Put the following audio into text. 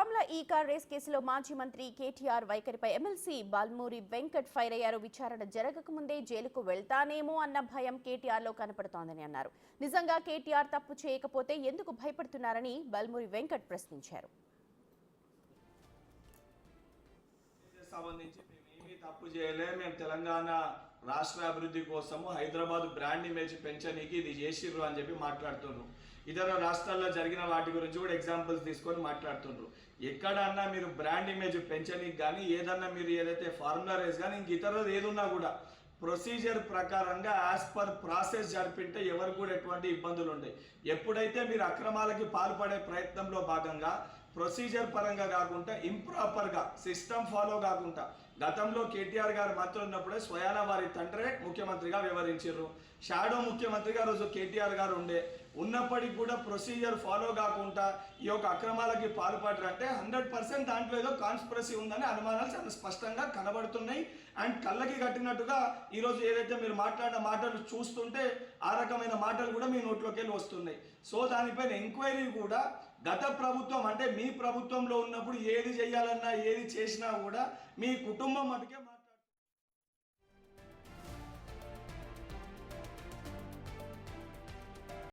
ఆమ్ల ఈ car race కేసులో మాజీ మంత్రి కేటీఆర్ వైఖరిపై ఎమ్మెల్సీ బాల్మూరి వెంకట్ ఫైర్ అయ్యారు. విచారణ జరగకముందే జైలుకు వెళ్తానేమో అన్న భయం కేటీఆర్లో కనపడుతోందని అన్నారు. నిజంగా కేటీఆర్ తప్పు చేయకపోతే ఎందుకు భయపడుతున్నారని బాల్మూరి వెంకట్ ప్రశ్నించారు. తప్పు చేయలే, మేము తెలంగాణ రాష్ట్ర అభివృద్ధి కోసము హైదరాబాద్ బ్రాండ్ ఇమేజ్ పెంచనీకి ఇది చేసిర్రు అని చెప్పి మాట్లాడుతున్నారు. ఇతర రాష్ట్రాల్లో జరిగిన వాటి గురించి కూడా ఎగ్జాంపుల్స్ తీసుకొని మాట్లాడుతున్నారు. ఎక్కడన్నా మీరు బ్రాండ్ ఇమేజ్ పెంచనీకి కానీ ఏదన్నా మీరు ఏదైతే ఫార్ములా రేస్ కానీ ఇంక ఇతరులు ఏదున్నా కూడా ప్రొసీజర్ ప్రకారంగా యాజ్ పర్ ప్రాసెస్ జరిపింటే ఎవరు కూడా ఎటువంటి ఇబ్బందులు ఉంటాయి. ఎప్పుడైతే మీరు అక్రమాలకి పాల్పడే ప్రయత్నంలో భాగంగా ప్రొసీజర్ పరంగా కాకుండా ఇంప్రాపర్గా సిస్టమ్ ఫాలో కాకుండా గతంలో కేటీఆర్ గారు మంత్రి ఉన్నప్పుడే స్వయాన వారి తండ్రే ముఖ్యమంత్రిగా వ్యవహరించారు. షాడో ముఖ్యమంత్రిగా రోజు కేటీఆర్ గారు ఉన్నప్పటికీ కూడా ప్రొసీజర్ ఫాలో కాకుండా ఈ యొక్క అక్రమాలకి పాల్పడరంటే 100% దాంట్లో ఏదో కాన్స్పిరసీ ఉందని అనుమానాలు చాలా స్పష్టంగా కనబడుతున్నాయి. అండ్ కళ్ళకి కట్టినట్టుగా ఈరోజు ఏదైతే మీరు మాట్లాడిన మాటలు చూస్తుంటే ఆ రకమైన మాటలు కూడా మీ నోట్లోకి వెళ్ళి వస్తున్నాయి. సో దానిపైన ఎంక్వైరీ కూడా గత ప్రభుత్వం అంటే మీ ప్రభుత్వంలో ఉన్నప్పుడు ఏది చేయాలన్నా ఏది చేసినా కూడా మీ కుటుంబం మటుకే